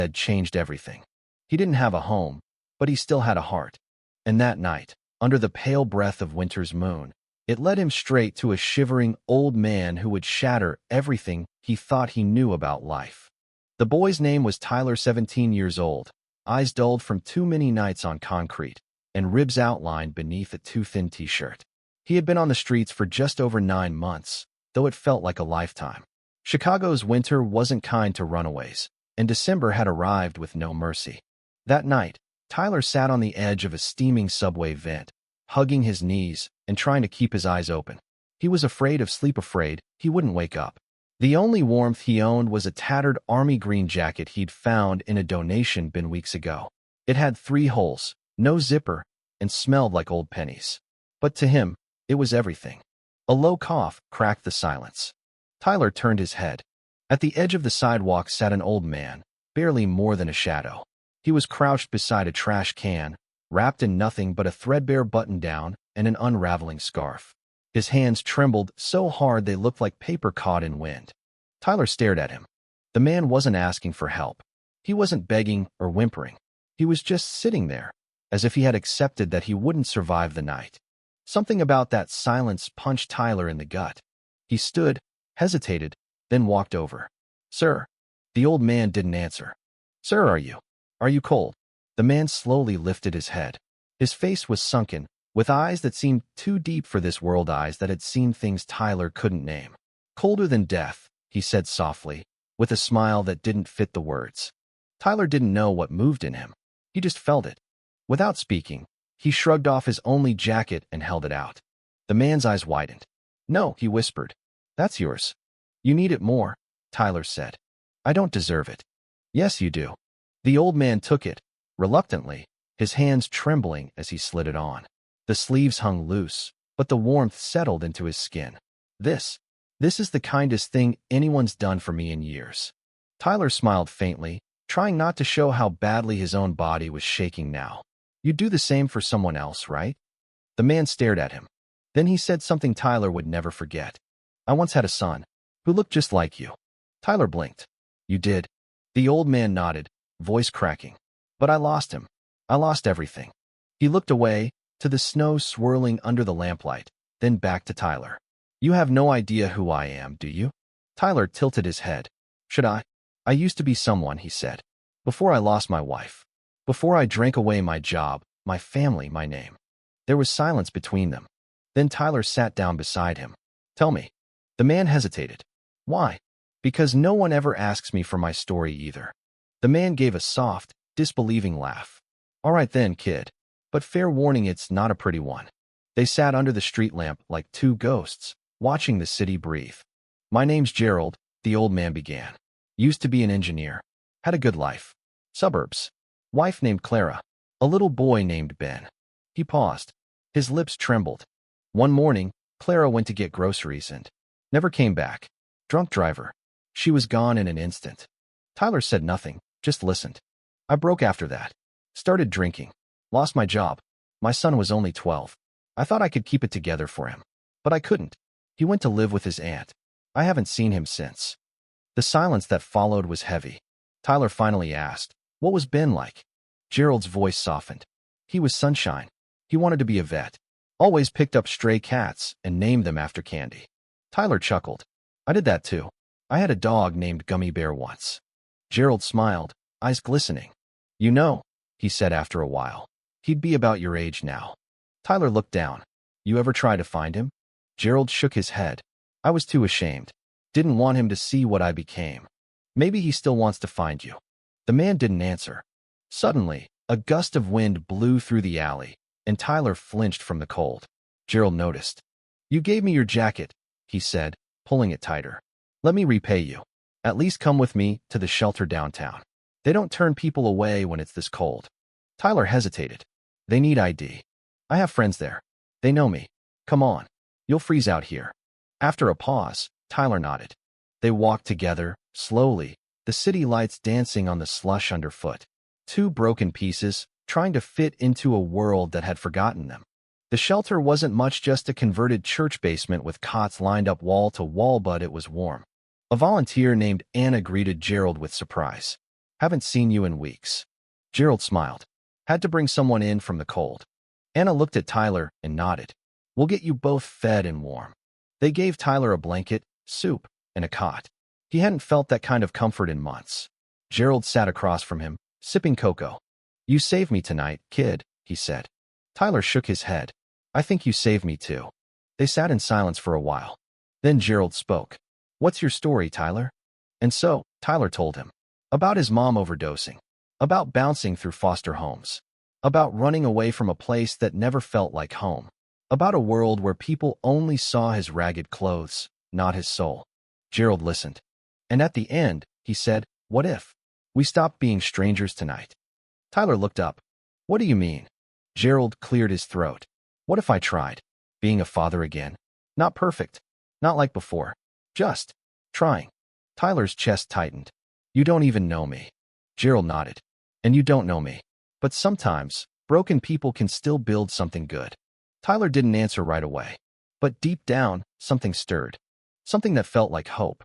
had changed everything. He didn't have a home, but he still had a heart. And that night, under the pale breath of winter's moon, it led him straight to a shivering old man who would shatter everything he thought he knew about life. The boy's name was Tyler, 17 years old, eyes dulled from too many nights on concrete, and ribs outlined beneath a too-thin t-shirt. He had been on the streets for just over 9 months, though it felt like a lifetime. Chicago's winter wasn't kind to runaways, and December had arrived with no mercy. That night, Tyler sat on the edge of a steaming subway vent, hugging his knees and trying to keep his eyes open. He was afraid of sleep, afraid he wouldn't wake up. The only warmth he owned was a tattered army green jacket he'd found in a donation bin weeks ago. It had 3 holes, no zipper, and smelled like old pennies. But to him, it was everything. A low cough cracked the silence. Tyler turned his head. At the edge of the sidewalk sat an old man, barely more than a shadow. He was crouched beside a trash can, wrapped in nothing but a threadbare button-down and an unraveling scarf. His hands trembled so hard they looked like paper caught in wind. Tyler stared at him. The man wasn't asking for help. He wasn't begging or whimpering. He was just sitting there, as if he had accepted that he wouldn't survive the night. Something about that silence punched Tyler in the gut. He stood, hesitated, then walked over. "Sir." The old man didn't answer. "Sir, are you cold?" The man slowly lifted his head. His face was sunken, with eyes that seemed too deep for this world, eyes that had seen things Tyler couldn't name. "Colder than death," he said softly, with a smile that didn't fit the words. Tyler didn't know what moved in him. He just felt it. Without speaking, he shrugged off his only jacket and held it out. The man's eyes widened. "No," he whispered. "That's yours." "You need it more," Tyler said. "I don't deserve it." "Yes, you do." The old man took it, reluctantly, his hands trembling as he slid it on. The sleeves hung loose, but the warmth settled into his skin. This is the kindest thing anyone's done for me in years." Tyler smiled faintly, trying not to show how badly his own body was shaking now. "You'd do the same for someone else, right?" The man stared at him. Then he said something Tyler would never forget. "I once had a son who looked just like you." Tyler blinked. "You did?" The old man nodded, voice cracking. "But I lost him. I lost everything." He looked away, to the snow swirling under the lamplight, then back to Tyler. "You have no idea who I am, do you?" Tyler tilted his head. "Should I?" "I used to be someone," he said. "Before I lost my wife. Before I drank away my job, my family, my name." There was silence between them. Then Tyler sat down beside him. "Tell me." The man hesitated. "Why?" "Because no one ever asks me for my story either." The man gave a soft, disbelieving laugh. "All right then, kid. But fair warning, it's not a pretty one." They sat under the street lamp like 2 ghosts, watching the city breathe. "My name's Gerald," the old man began. "Used to be an engineer. Had a good life. Suburbs. Wife named Clara. A little boy named Ben." He paused. His lips trembled. "One morning, Clara went to get groceries and never came back. Drunk driver. She was gone in an instant." Tyler said nothing, just listened. "I broke after that. Started drinking. Lost my job. My son was only 12. I thought I could keep it together for him. But I couldn't. He went to live with his aunt. I haven't seen him since." The silence that followed was heavy. Tyler finally asked, "What was Ben like?" Gerald's voice softened. "He was sunshine. He wanted to be a vet. Always picked up stray cats and named them after candy." Tyler chuckled. "I did that too. I had a dog named Gummy Bear once." Gerald smiled, eyes glistening. "You know," he said after a while, "he'd be about your age now." Tyler looked down. "You ever try to find him?" Gerald shook his head. "I was too ashamed. Didn't want him to see what I became. Maybe he still wants to find you." The man didn't answer. Suddenly, a gust of wind blew through the alley, and Tyler flinched from the cold. Gerald noticed. "You gave me your jacket," he said, pulling it tighter. "Let me repay you. At least come with me to the shelter downtown. They don't turn people away when it's this cold." Tyler hesitated. "They need ID. I have friends there. They know me. Come on. You'll freeze out here." After a pause, Tyler nodded. They walked together, slowly, the city lights dancing on the slush underfoot. 2 broken pieces, trying to fit into a world that had forgotten them. The shelter wasn't much, just a converted church basement with cots lined up wall to wall, but it was warm. A volunteer named Anna greeted Gerald with surprise. Haven't seen you in weeks. Gerald smiled. Had to bring someone in from the cold. Anna looked at Tyler and nodded. We'll get you both fed and warm. They gave Tyler a blanket, soup, and a cot. He hadn't felt that kind of comfort in months. Gerald sat across from him, sipping cocoa. You saved me tonight, kid, he said. Tyler shook his head. I think you saved me too. They sat in silence for a while. Then Gerald spoke. What's your story, Tyler? And so, Tyler told him. About his mom overdosing. About bouncing through foster homes. About running away from a place that never felt like home. About a world where people only saw his ragged clothes, not his soul. Gerald listened. And at the end, he said, what if we stopped being strangers tonight? Tyler looked up. What do you mean? Gerald cleared his throat. What if I tried being a father again? Not perfect. Not like before. Just trying. Tyler's chest tightened. You don't even know me. Gerald nodded. And you don't know me. But sometimes, broken people can still build something good. Tyler didn't answer right away. But deep down, something stirred. Something that felt like hope.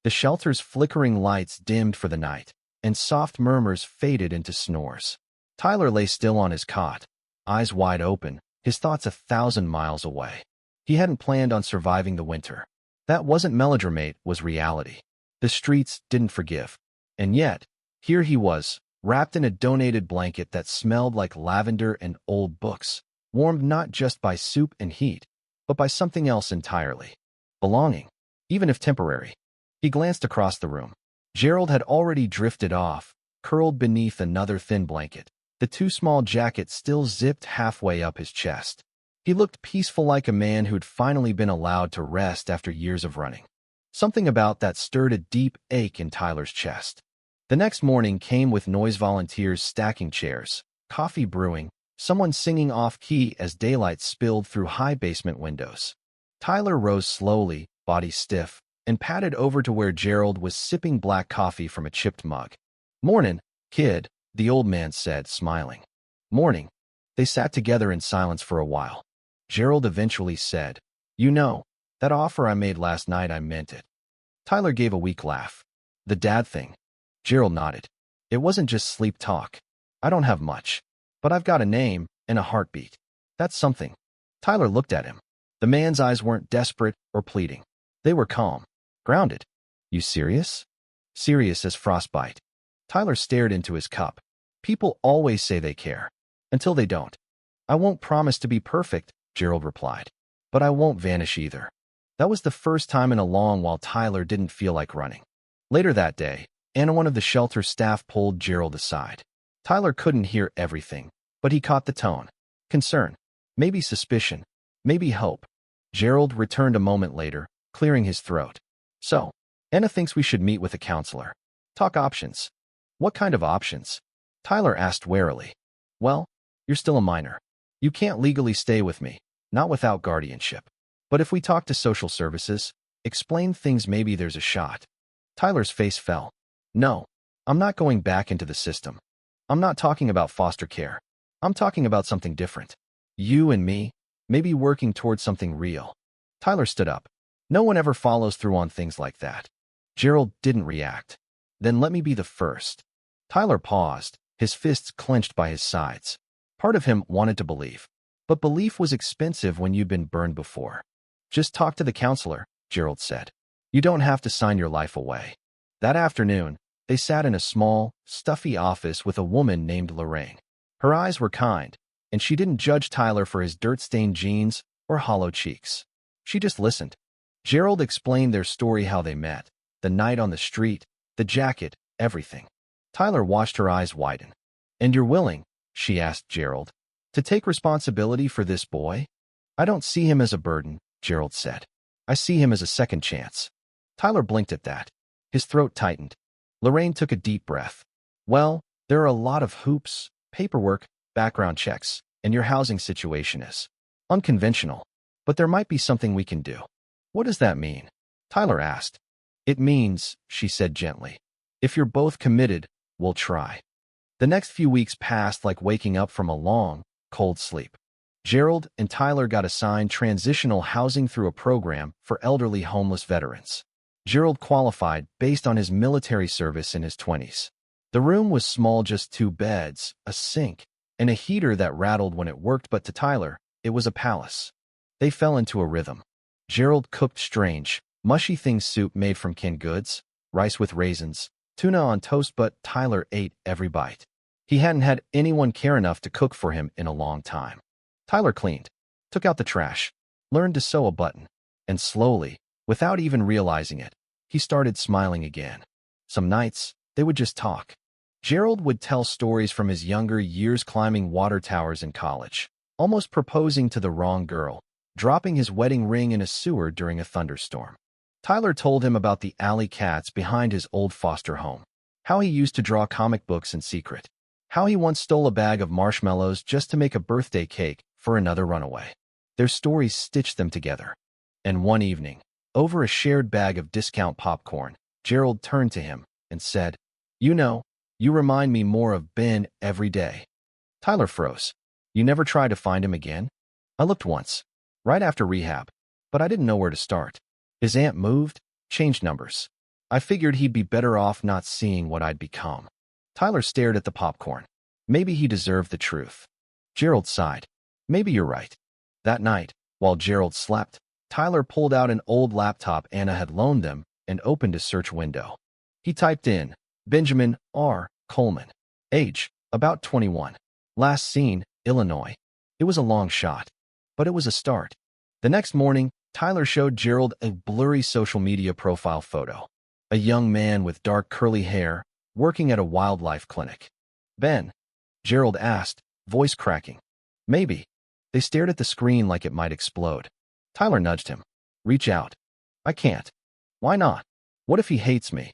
The shelter's flickering lights dimmed for the night, and soft murmurs faded into snores. Tyler lay still on his cot, eyes wide open, his thoughts 1,000 miles away. He hadn't planned on surviving the winter. That wasn't melodrama, was reality. The streets didn't forgive. And yet, here he was, wrapped in a donated blanket that smelled like lavender and old books, warmed not just by soup and heat, but by something else entirely. Belonging, even if temporary. He glanced across the room. Gerald had already drifted off, curled beneath another thin blanket, the too small jacket still zipped halfway up his chest. He looked peaceful, like a man who'd finally been allowed to rest after years of running. Something about that stirred a deep ache in Tyler's chest. The next morning came with noise, volunteers stacking chairs, coffee brewing, someone singing off-key as daylight spilled through high basement windows. Tyler rose slowly, body stiff, and padded over to where Gerald was sipping black coffee from a chipped mug. Mornin', kid, the old man said, smiling. Morning. They sat together in silence for a while. Gerald eventually said, You know, that offer I made last night, I meant it. Tyler gave a weak laugh. The dad thing. Gerald nodded. It wasn't just sleep talk. I don't have much, but I've got a name and a heartbeat. That's something. Tyler looked at him. The man's eyes weren't desperate or pleading. They were calm. Grounded. You serious? Serious as frostbite. Tyler stared into his cup. People always say they care. Until they don't. I won't promise to be perfect, Gerald replied. But I won't vanish either. That was the first time in a long while Tyler didn't feel like running. Later that day, Anna, one of the shelter staff, pulled Gerald aside. Tyler couldn't hear everything, but he caught the tone. Concern. Maybe suspicion. Maybe hope. Gerald returned a moment later, clearing his throat. So, Anna thinks we should meet with a counselor. Talk options. What kind of options? Tyler asked warily. Well, you're still a minor. You can't legally stay with me, not without guardianship. But if we talk to social services, explain things, maybe there's a shot. Tyler's face fell. No, I'm not going back into the system. I'm not talking about foster care. I'm talking about something different. You and me, maybe working towards something real. Tyler stood up. No one ever follows through on things like that. Gerald didn't react. Then let me be the first. Tyler paused, his fists clenched by his sides. Part of him wanted to believe. But belief was expensive when you'd been burned before. Just talk to the counselor, Gerald said. You don't have to sign your life away. That afternoon, they sat in a small, stuffy office with a woman named Lorraine. Her eyes were kind, and she didn't judge Tyler for his dirt-stained jeans or hollow cheeks. She just listened. Gerald explained their story, how they met, the night on the street, the jacket, everything. Tyler watched her eyes widen. And you're willing, she asked Gerald, to take responsibility for this boy? I don't see him as a burden, Gerald said. I see him as a second chance. Tyler blinked at that. His throat tightened. Lorraine took a deep breath. Well, there are a lot of hoops, paperwork, background checks, and your housing situation is unconventional. But there might be something we can do. What does that mean? Tyler asked. It means, she said gently, if you're both committed, we'll try. The next few weeks passed like waking up from a long, cold sleep. Gerald and Tyler got assigned transitional housing through a program for elderly homeless veterans. Gerald qualified based on his military service in his 20s. The room was small, just 2 beds, a sink, and a heater that rattled when it worked, but to Tyler, it was a palace. They fell into a rhythm. Gerald cooked strange, mushy things, soup made from canned goods, rice with raisins, tuna on toast, but Tyler ate every bite. He hadn't had anyone care enough to cook for him in a long time. Tyler cleaned, took out the trash, learned to sew a button, and slowly, without even realizing it, he started smiling again. Some nights, they would just talk. Gerald would tell stories from his younger years, climbing water towers in college, almost proposing to the wrong girl, dropping his wedding ring in a sewer during a thunderstorm. Tyler told him about the alley cats behind his old foster home, how he used to draw comic books in secret, how he once stole a bag of marshmallows just to make a birthday cake for another runaway. Their stories stitched them together. And one evening, over a shared bag of discount popcorn, Gerald turned to him and said, "You know, you remind me more of Ben every day." Tyler froze. "You never tried to find him again?" "I looked once, right after rehab, but I didn't know where to start. His aunt moved, changed numbers. I figured he'd be better off not seeing what I'd become." Tyler stared at the popcorn. Maybe he deserved the truth. Gerald sighed. "Maybe you're right." That night, while Gerald slept, Tyler pulled out an old laptop Anna had loaned them and opened a search window. He typed in Benjamin R. Coleman. Age, about 21. Last seen, Illinois. It was a long shot, but it was a start. The next morning, Tyler showed Gerald a blurry social media profile photo. A young man with dark curly hair, working at a wildlife clinic. "Ben?" Gerald asked, voice cracking. "Maybe." They stared at the screen like it might explode. Tyler nudged him. "Reach out." "I can't." "Why not? What if he hates me?"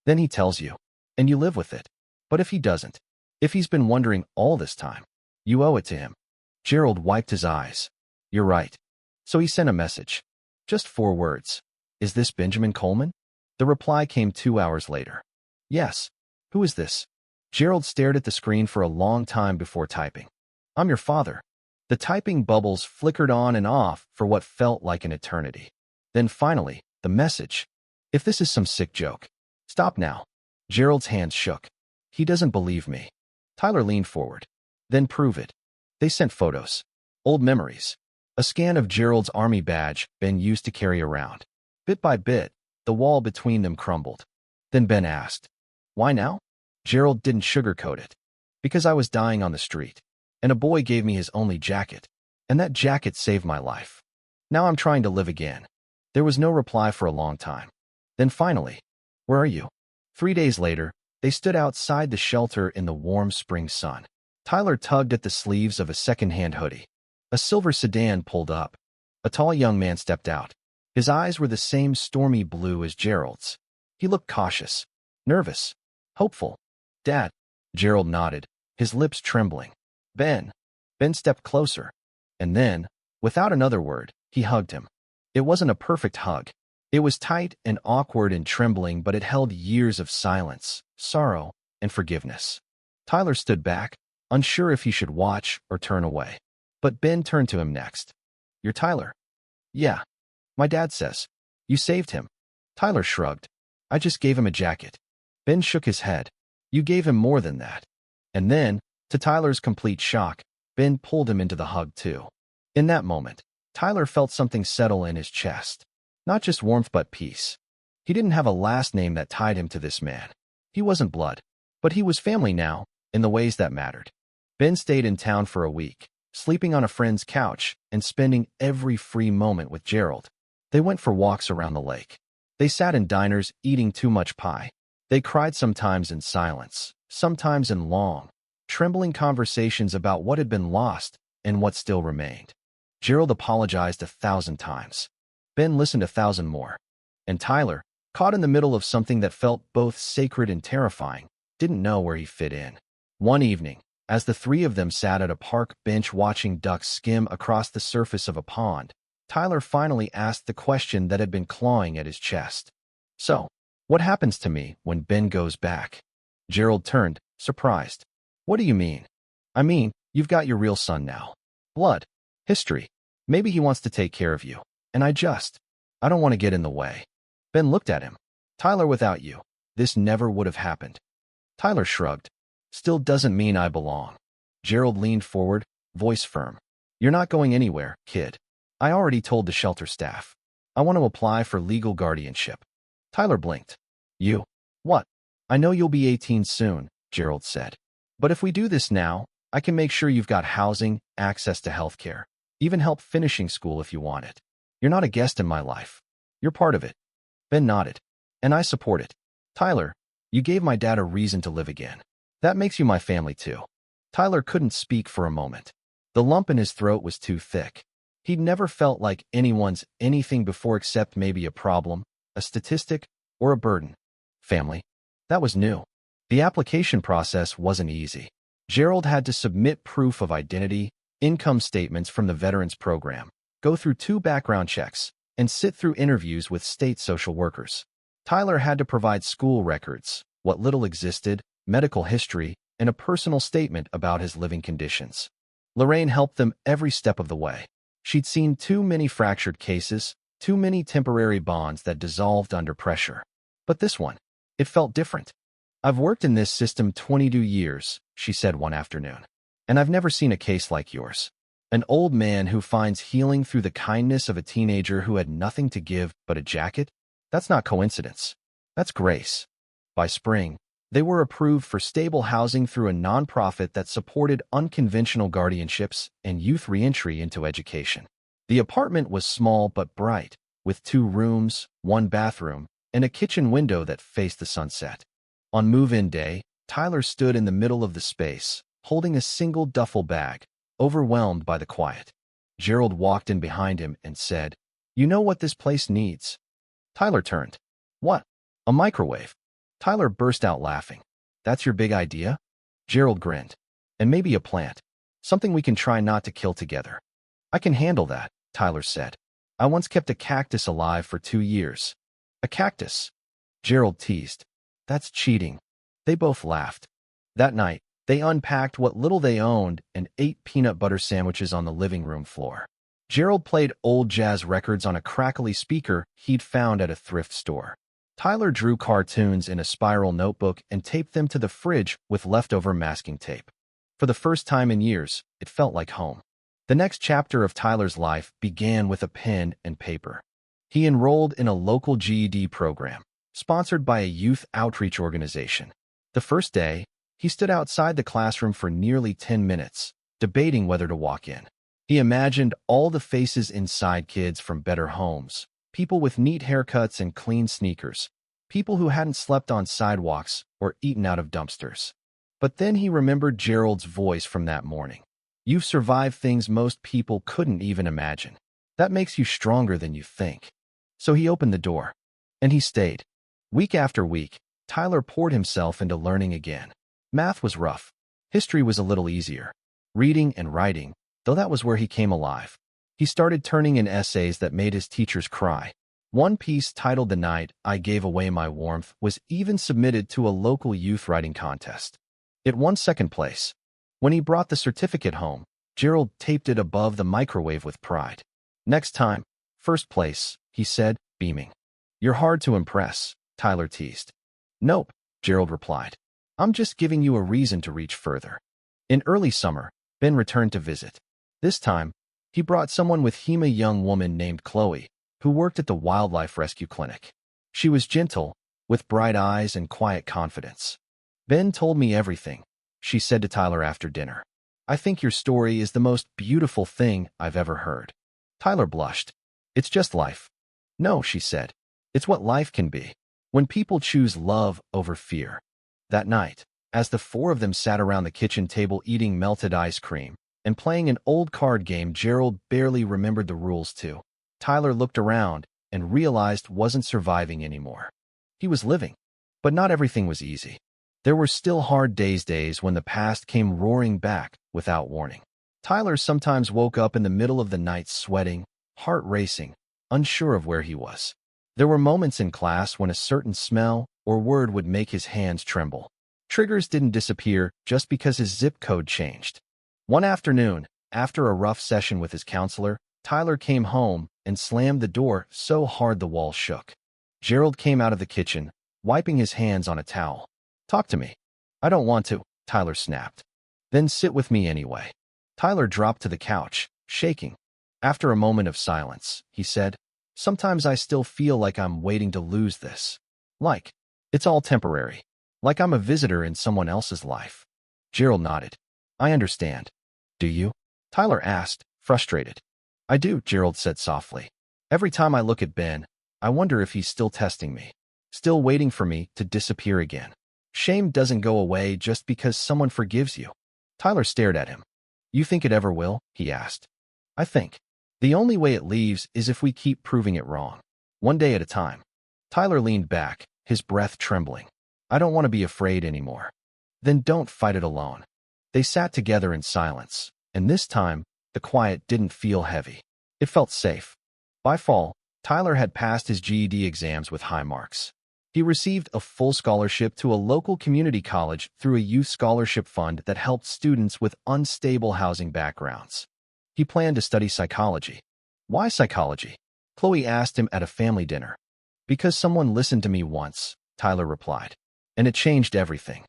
"Then he tells you, and you live with it." "But if he doesn't? If he's been wondering all this time? You owe it to him." Gerald wiped his eyes. "You're right." So he sent a message. Just 4 words. "Is this Benjamin Coleman?" The reply came 2 hours later. "Yes." "Who is this?" Gerald stared at the screen for a long time before typing. "I'm your father." The typing bubbles flickered on and off for what felt like an eternity. Then finally, the message. "If this is some sick joke, stop now." Gerald's hands shook. "He doesn't believe me." Tyler leaned forward. "Then prove it." They sent photos. Old memories. A scan of Gerald's army badge Ben used to carry around. Bit by bit, the wall between them crumbled. Then Ben asked, "Why now?" Gerald didn't sugarcoat it. "Because I was dying on the street, and a boy gave me his only jacket, and that jacket saved my life. Now I'm trying to live again." There was no reply for a long time. Then finally, "Where are you?" 3 days later, they stood outside the shelter in the warm spring sun. Tyler tugged at the sleeves of a second-hand hoodie. A silver sedan pulled up. A tall young man stepped out. His eyes were the same stormy blue as Gerald's. He looked cautious, nervous, hopeful. "Dad." Gerald nodded, his lips trembling. "Ben." Ben stepped closer. And then, without another word, he hugged him. It wasn't a perfect hug. It was tight and awkward and trembling, but it held years of silence, sorrow, and forgiveness. Tyler stood back, unsure if he should watch or turn away. But Ben turned to him next. "You're Tyler?" "Yeah. My dad says." "You saved him." Tyler shrugged. "I just gave him a jacket." Ben shook his head. "You gave him more than that." And then, to Tyler's complete shock, Ben pulled him into the hug too. In that moment, Tyler felt something settle in his chest. Not just warmth but peace. He didn't have a last name that tied him to this man. He wasn't blood, but he was family now, in the ways that mattered. Ben stayed in town for a week, sleeping on a friend's couch and spending every free moment with Gerald. They went for walks around the lake. They sat in diners eating too much pie. They cried sometimes in silence, sometimes in long, trembling conversations about what had been lost and what still remained. Gerald apologized 1,000 times. Ben listened 1,000 more. And Tyler, caught in the middle of something that felt both sacred and terrifying, didn't know where he fit in. One evening, as the 3 of them sat at a park bench watching ducks skim across the surface of a pond, Tyler finally asked the question that had been clawing at his chest. "So, what happens to me when Ben goes back?" Gerald turned, surprised. "What do you mean?" "I mean, you've got your real son now. Blood. History. Maybe he wants to take care of you. And I don't want to get in the way." Ben looked at him. "Tyler, without you, this never would have happened." Tyler shrugged. Still doesn't mean I belong. Gerald leaned forward, voice firm. You're not going anywhere, kid. I already told the shelter staff. I want to apply for legal guardianship. Tyler blinked. You? What? I know you'll be 18 soon, Gerald said. But if we do this now, I can make sure you've got housing, access to healthcare, even help finishing school if you want it. You're not a guest in my life. You're part of it. Ben nodded. And I support it. Tyler, you gave my dad a reason to live again. That makes you my family too. Tyler couldn't speak for a moment. The lump in his throat was too thick. He'd never felt like anyone's anything before except maybe a problem, a statistic, or a burden. Family. That was new. The application process wasn't easy. Gerald had to submit proof of identity, income statements from the Veterans Program, go through 2 background checks, and sit through interviews with state social workers. Tyler had to provide school records, what little existed, medical history, and a personal statement about his living conditions. Lorraine helped them every step of the way. She'd seen too many fractured cases, too many temporary bonds that dissolved under pressure. But this one, it felt different. I've worked in this system 22 years, she said one afternoon, and I've never seen a case like yours. An old man who finds healing through the kindness of a teenager who had nothing to give but a jacket? That's not coincidence. That's grace. By spring, they were approved for stable housing through a nonprofit that supported unconventional guardianships and youth reentry into education. The apartment was small but bright, with 2 rooms, 1 bathroom, and a kitchen window that faced the sunset. On move-in day, Tyler stood in the middle of the space, holding a single duffel bag, overwhelmed by the quiet. Gerald walked in behind him and said, "You know what this place needs?" Tyler turned. "What?" "A microwave." Tyler burst out laughing. "That's your big idea?" Gerald grinned. "And maybe a plant. Something we can try not to kill together." "I can handle that," Tyler said. "I once kept a cactus alive for 2 years." "A cactus?" Gerald teased. "That's cheating." They both laughed. That night, they unpacked what little they owned and ate peanut butter sandwiches on the living room floor. Gerald played old jazz records on a crackly speaker he'd found at a thrift store. Tyler drew cartoons in a spiral notebook and taped them to the fridge with leftover masking tape. For the first time in years, it felt like home. The next chapter of Tyler's life began with a pen and paper. He enrolled in a local GED program, sponsored by a youth outreach organization. The first day, he stood outside the classroom for nearly 10 minutes, debating whether to walk in. He imagined all the faces inside, kids from better homes, people with neat haircuts and clean sneakers, people who hadn't slept on sidewalks or eaten out of dumpsters. But then he remembered Gerald's voice from that morning. "You've survived things most people couldn't even imagine. That makes you stronger than you think." So he opened the door. And he stayed. Week after week, Tyler poured himself into learning again. Math was rough. History was a little easier. Reading and writing, though, that was where he came alive. He started turning in essays that made his teachers cry. One piece titled "The Night I Gave Away My Warmth" was even submitted to a local youth writing contest. It won 2nd place. When he brought the certificate home, Gerald taped it above the microwave with pride. "Next time, 1st place," he said, beaming. "You're hard to impress," Tyler teased. "Nope," Gerald replied. "I'm just giving you a reason to reach further." In early summer, Ben returned to visit. This time, he brought someone with him, a young woman named Chloe, who worked at the wildlife rescue clinic. She was gentle, with bright eyes and quiet confidence. "Ben told me everything," she said to Tyler after dinner. "I think your story is the most beautiful thing I've ever heard." Tyler blushed. "It's just life." "No," she said. "It's what life can be, when people choose love over fear." That night, as the 4 of them sat around the kitchen table eating melted ice cream and playing an old card game Gerald barely remembered the rules to, Tyler looked around and realized wasn't surviving anymore. He was living, but not everything was easy. There were still hard days when the past came roaring back without warning. Tyler sometimes woke up in the middle of the night sweating, heart racing, unsure of where he was. There were moments in class when a certain smell or word would make his hands tremble. Triggers didn't disappear just because his zip code changed. One afternoon, after a rough session with his counselor, Tyler came home and slammed the door so hard the wall shook. Gerald came out of the kitchen, wiping his hands on a towel. "Talk to me." I don't want to, Tyler snapped. Then sit with me anyway. Tyler dropped to the couch, shaking. After a moment of silence, he said, sometimes I still feel like I'm waiting to lose this. Like, it's all temporary. Like I'm a visitor in someone else's life. Gerald nodded. I understand. Do you? Tyler asked, frustrated. I do, Gerald said softly. Every time I look at Ben, I wonder if he's still testing me. Still waiting for me to disappear again. Shame doesn't go away just because someone forgives you. Tyler stared at him. You think it ever will? He asked. I think. The only way it leaves is if we keep proving it wrong. One day at a time. Tyler leaned back, his breath trembling. I don't want to be afraid anymore. Then don't fight it alone. They sat together in silence, and this time, the quiet didn't feel heavy. It felt safe. By fall, Tyler had passed his GED exams with high marks. He received a full scholarship to a local community college through a youth scholarship fund that helped students with unstable housing backgrounds. He planned to study psychology. Why psychology? Chloe asked him at a family dinner. Because someone listened to me once, Tyler replied. And it changed everything.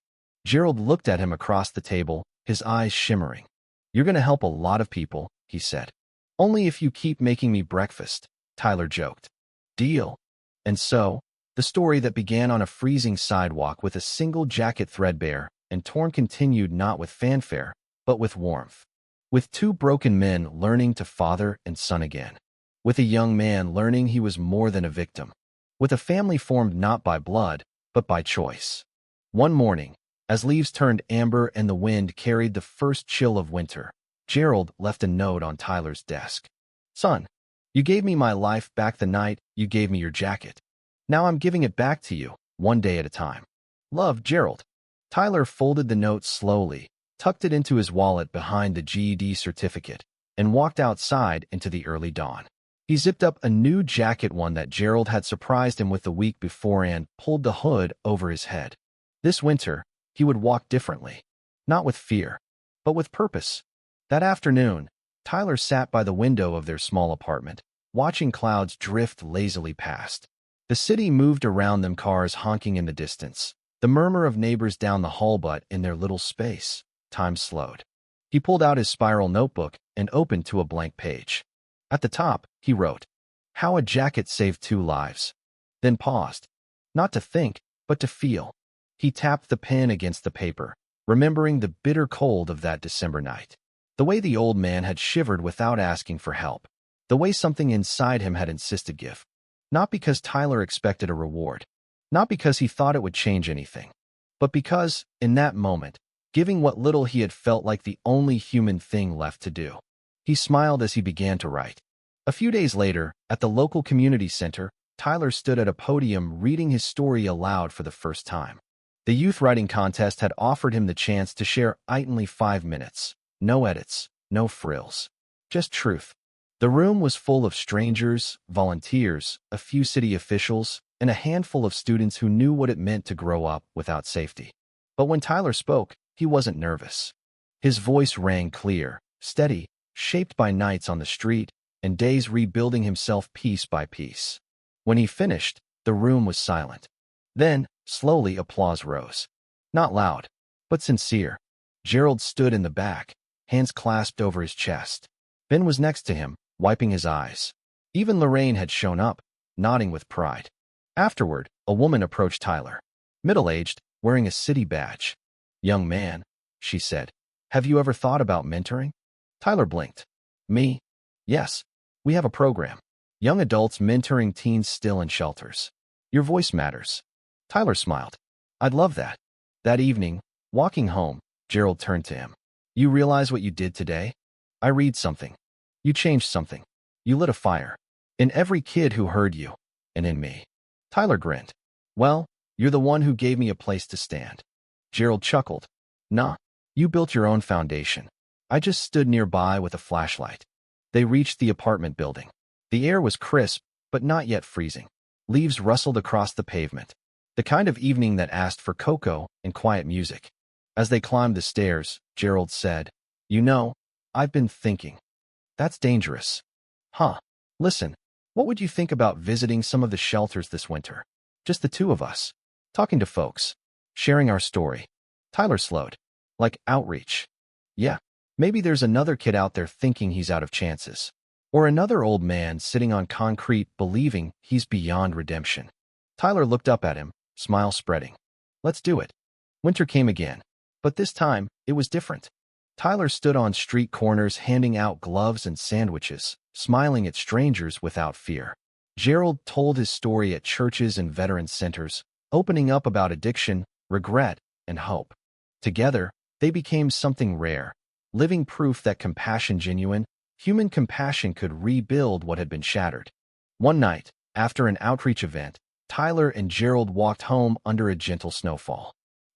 Gerald looked at him across the table, his eyes shimmering. You're going to help a lot of people, he said. Only if you keep making me breakfast, Tyler joked. Deal. And so, the story that began on a freezing sidewalk with a single jacket threadbare and torn continued not with fanfare, but with warmth. With two broken men learning to father and son again. With a young man learning he was more than a victim. With a family formed not by blood, but by choice. One morning, as leaves turned amber and the wind carried the first chill of winter, Gerald left a note on Tyler's desk. Son, you gave me my life back the night you gave me your jacket. Now I'm giving it back to you, one day at a time. Love, Gerald. Tyler folded the note slowly, tucked it into his wallet behind the GED certificate, and walked outside into the early dawn. He zipped up a new jacket, one that Gerald had surprised him with the week before, and pulled the hood over his head. This winter, he would walk differently. Not with fear, but with purpose. That afternoon, Tyler sat by the window of their small apartment, watching clouds drift lazily past. The city moved around them, cars honking in the distance, the murmur of neighbors down the hall, but in their little space, time slowed. He pulled out his spiral notebook and opened to a blank page. At the top, he wrote, How a jacket saved 2 lives. Then paused. Not to think, but to feel. He tapped the pen against the paper, remembering the bitter cold of that December night. The way the old man had shivered without asking for help. The way something inside him had insisted give. Not because Tyler expected a reward. Not because he thought it would change anything. But because, in that moment, giving what little he had felt like the only human thing left to do. He smiled as he began to write. A few days later, at the local community center, Tyler stood at a podium reading his story aloud for the first time. The youth writing contest had offered him the chance to share only 5 minutes. No edits, no frills. Just truth. The room was full of strangers, volunteers, a few city officials, and a handful of students who knew what it meant to grow up without safety. But when Tyler spoke, he wasn't nervous. His voice rang clear, steady, shaped by nights on the street and days rebuilding himself piece by piece. When he finished, the room was silent. Then, slowly, applause rose. Not loud, but sincere. Gerald stood in the back, hands clasped over his chest. Ben was next to him, wiping his eyes. Even Lorraine had shown up, nodding with pride. Afterward, a woman approached Tyler. Middle-aged, wearing a city badge. Young man, she said, have you ever thought about mentoring? Tyler blinked. Me? Yes. We have a program. Young adults mentoring teens still in shelters. Your voice matters. Tyler smiled. I'd love that. That evening, walking home, Gerald turned to him. You realize what you did today? I read something. You changed something. You lit a fire. In every kid who heard you, and in me. Tyler grinned. Well, you're the one who gave me a place to stand. Gerald chuckled. Nah, you built your own foundation. I just stood nearby with a flashlight. They reached the apartment building. The air was crisp, but not yet freezing. Leaves rustled across the pavement. The kind of evening that asked for cocoa and quiet music. As they climbed the stairs, Gerald said, You know, I've been thinking. That's dangerous. Huh. Listen, what would you think about visiting some of the shelters this winter? Just the 2 of us. Talking to folks. Sharing our story. Tyler slowed. Like outreach. Yeah, maybe there's another kid out there thinking he's out of chances. Or another old man sitting on concrete believing he's beyond redemption. Tyler looked up at him, smile spreading. Let's do it. Winter came again. But this time, it was different. Tyler stood on street corners handing out gloves and sandwiches, smiling at strangers without fear. Gerald told his story at churches and veteran centers, opening up about addiction, regret, and hope. Together, they became something rare, living proof that human compassion could rebuild what had been shattered. One night, after an outreach event, Tyler and Gerald walked home under a gentle snowfall.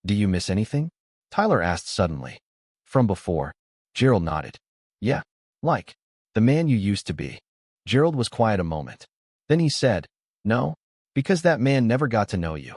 Do you miss anything? Tyler asked suddenly. From before. Gerald nodded. Yeah, like the man you used to be. Gerald was quiet a moment. Then he said, no, because that man never got to know you.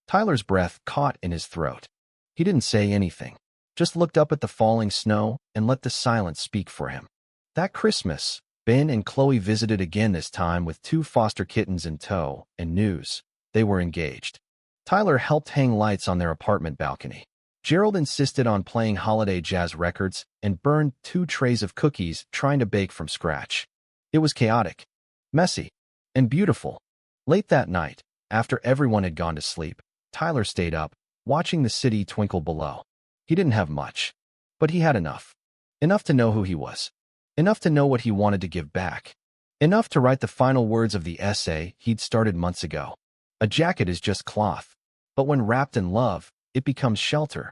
Tyler's breath caught in his throat. He didn't say anything, just looked up at the falling snow and let the silence speak for him. That Christmas, Ben and Chloe visited again, this time with 2 foster kittens in tow, and news. They were engaged. Tyler helped hang lights on their apartment balcony. Gerald insisted on playing holiday jazz records and burned 2 trays of cookies trying to bake from scratch. It was chaotic, messy, and beautiful. Late that night, after everyone had gone to sleep, Tyler stayed up, watching the city twinkle below. He didn't have much, but he had enough. Enough to know who he was. Enough to know what he wanted to give back. Enough to write the final words of the essay he'd started months ago. A jacket is just cloth, but when wrapped in love, it becomes shelter.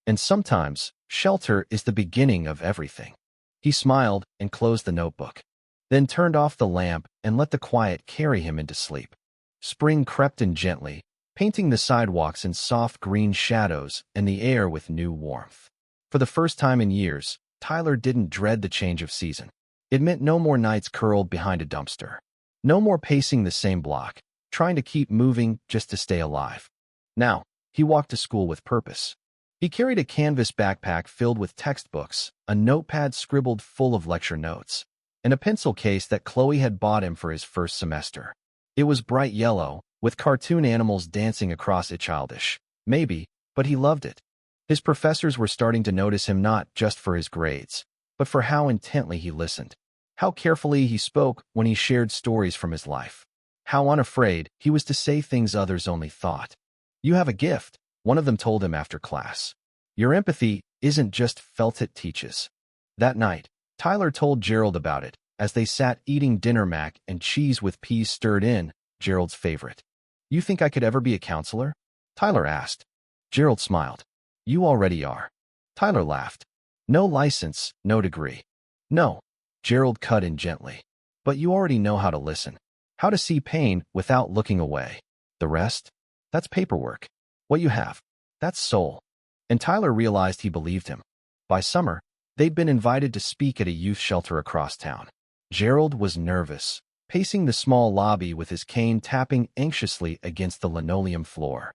And sometimes, shelter is the beginning of everything. He smiled and closed the notebook, then turned off the lamp and let the quiet carry him into sleep. Spring crept in gently, painting the sidewalks in soft green shadows and the air with new warmth. For the first time in years, Tyler didn't dread the change of season. It meant no more nights curled behind a dumpster. No more pacing the same block, trying to keep moving just to stay alive. Now, he walked to school with purpose. He carried a canvas backpack filled with textbooks, a notepad scribbled full of lecture notes, and a pencil case that Chloe had bought him for his first semester. It was bright yellow, with cartoon animals dancing across it. Childish, maybe, but he loved it. His professors were starting to notice him not just for his grades, but for how intently he listened, how carefully he spoke when he shared stories from his life, how unafraid he was to say things others only thought. You have a gift, one of them told him after class. Your empathy isn't just felt, it teaches. That night, Tyler told Gerald about it as they sat eating dinner, mac and cheese with peas stirred in, Gerald's favorite. You think I could ever be a counselor? Tyler asked. Gerald smiled. You already are. Tyler laughed. No license, no degree. No. Gerald cut in gently. But you already know how to listen. How to see pain without looking away. The rest? That's paperwork. What you have, that's soul. And Tyler realized he believed him. By summer, they'd been invited to speak at a youth shelter across town. Gerald was nervous, pacing the small lobby with his cane tapping anxiously against the linoleum floor.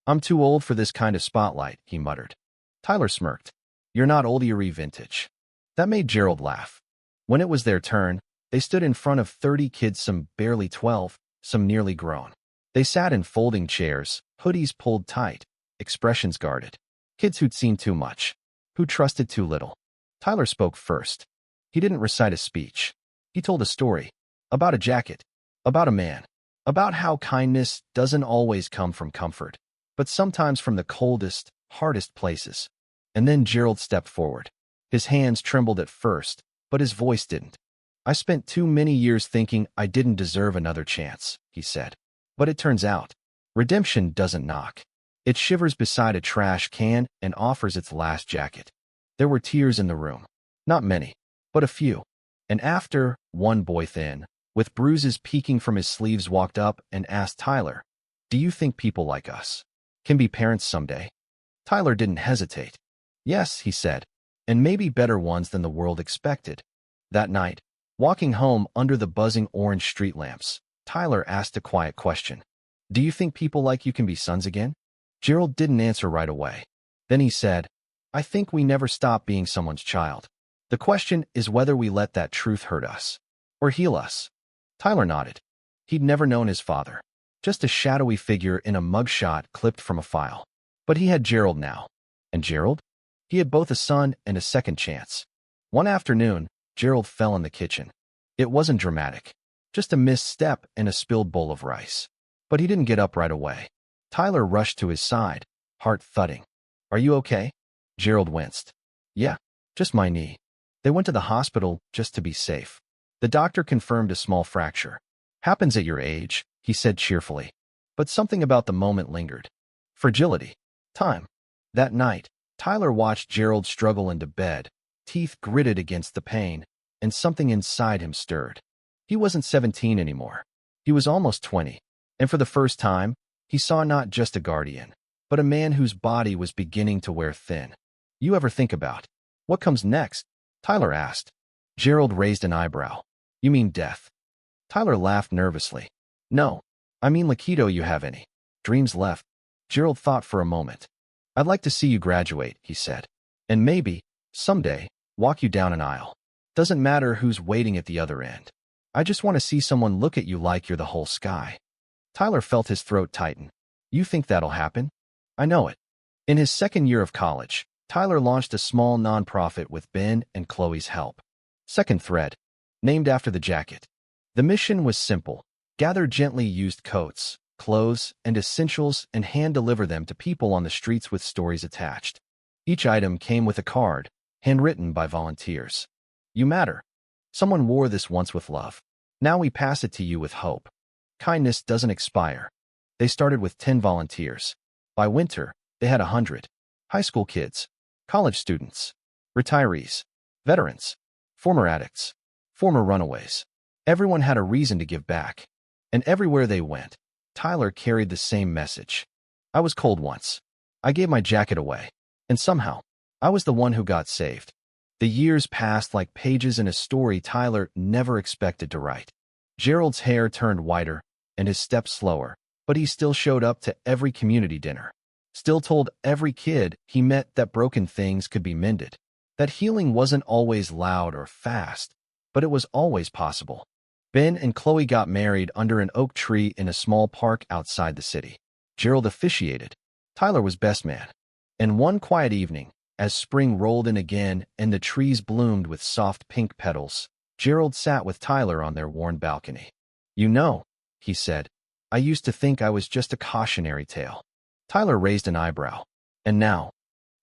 I'm too old for this kind of spotlight, he muttered. Tyler smirked. You're not old, you're vintage. That made Gerald laugh. When it was their turn, they stood in front of 30 kids, some barely 12, some nearly grown. They sat in folding chairs, hoodies pulled tight, expressions guarded. Kids who'd seen too much, who trusted too little. Tyler spoke first. He didn't recite a speech. He told a story. About a jacket. About a man. About how kindness doesn't always come from comfort, but sometimes from the coldest, hardest places. And then Gerald stepped forward. His hands trembled at first, but his voice didn't. I spent too many years thinking I didn't deserve another chance, he said. But it turns out, redemption doesn't knock. It shivers beside a trash can and offers its last jacket. There were tears in the room. Not many, but a few. And after, one boy thin, with bruises peeking from his sleeves, walked up and asked Tyler, do you think people like us can be parents someday? Tyler didn't hesitate. Yes, he said, and maybe better ones than the world expected. That night, walking home under the buzzing orange street lamps, Tyler asked a quiet question. Do you think people like you can be sons again? Gerald didn't answer right away. Then he said, I think we never stop being someone's child. The question is whether we let that truth hurt us or heal us. Tyler nodded. He'd never known his father, just a shadowy figure in a mugshot clipped from a file. But he had Gerald now, And Gerald? He had both a son and a second chance. One afternoon, Gerald fell in the kitchen. It wasn't dramatic, just a misstep and a spilled bowl of rice. But he didn't get up right away. Tyler rushed to his side, heart thudding. "Are you okay?" Gerald winced. "Yeah, just my knee." They went to the hospital just to be safe. The doctor confirmed a small fracture. "Happens at your age," he said cheerfully. But something about the moment lingered. Fragility. Time. That night, Tyler watched Gerald struggle into bed, teeth gritted against the pain, and something inside him stirred. He wasn't 17 anymore. He was almost 20, and for the first time, he saw not just a guardian, but a man whose body was beginning to wear thin. "You ever think about what comes next?" Tyler asked. Gerald raised an eyebrow. "You mean death?" Tyler laughed nervously. "No, I mean Lakido, you have any dreams left?" Gerald thought for a moment. "I'd like to see you graduate," he said. "And maybe, someday, walk you down an aisle. Doesn't matter who's waiting at the other end. I just want to see someone look at you like you're the whole sky." Tyler felt his throat tighten. "You think that'll happen?" "I know it." In his second year of college, Tyler launched a small nonprofit with Ben and Chloe's help. Second Thread, named after the jacket. The mission was simple: gather gently used coats, clothes, and essentials and hand-deliver them to people on the streets with stories attached. Each item came with a card, handwritten by volunteers. "You matter. Someone wore this once with love. Now we pass it to you with hope. Kindness doesn't expire." They started with 10 volunteers. By winter, they had 100. High school kids, college students, retirees, veterans, former addicts, former runaways. Everyone had a reason to give back. And everywhere they went, Tyler carried the same message. "I was cold once. I gave my jacket away. And somehow, I was the one who got saved." The years passed like pages in a story Tyler never expected to write. Gerald's hair turned whiter and his steps slower, but he still showed up to every community dinner. Still told every kid he met that broken things could be mended. That healing wasn't always loud or fast, but it was always possible. Ben and Chloe got married under an oak tree in a small park outside the city. Gerald officiated. Tyler was best man. And one quiet evening, as spring rolled in again and the trees bloomed with soft pink petals, Gerald sat with Tyler on their worn balcony. "You know," he said, "I used to think I was just a cautionary tale." Tyler raised an eyebrow. "And now?"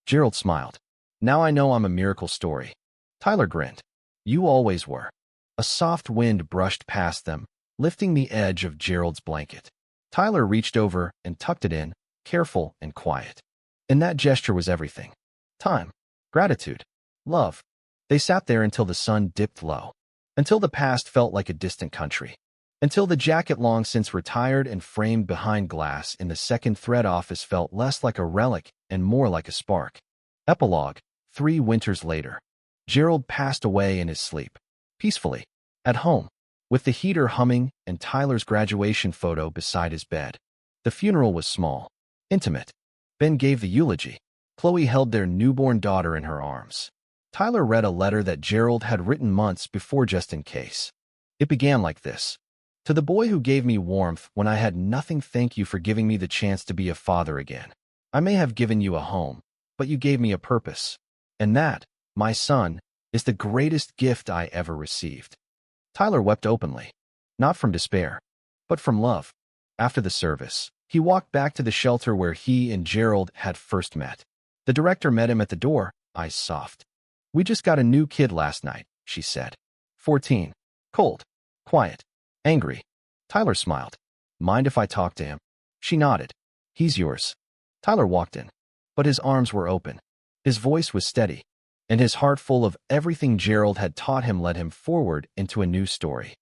Gerald smiled. "Now I know I'm a miracle story." Tyler grinned. "You always were." A soft wind brushed past them, lifting the edge of Gerald's blanket. Tyler reached over and tucked it in, careful and quiet. And that gesture was everything. Time, gratitude, love. They sat there until the sun dipped low. Until the past felt like a distant country. Until the jacket long since retired and framed behind glass in the Second Thread office felt less like a relic and more like a spark. Epilogue, 3 winters later. Gerald passed away in his sleep. Peacefully. At home. With the heater humming and Tyler's graduation photo beside his bed. The funeral was small. Intimate. Ben gave the eulogy. Chloe held their newborn daughter in her arms. Tyler read a letter that Gerald had written months before just in case. It began like this. "To the boy who gave me warmth when I had nothing, thank you for giving me the chance to be a father again. I may have given you a home, but you gave me a purpose. And that, my son, is the greatest gift I ever received." Tyler wept openly. Not from despair, but from love. After the service, he walked back to the shelter where he and Gerald had first met. The director met him at the door, eyes soft. "We just got a new kid last night," she said. 14. Cold. Quiet. Angry. Tyler smiled. "Mind if I talk to him?" She nodded. "He's yours." Tyler walked in. But his arms were open. His voice was steady. And his heart full of everything Gerald had taught him led him forward into a new story.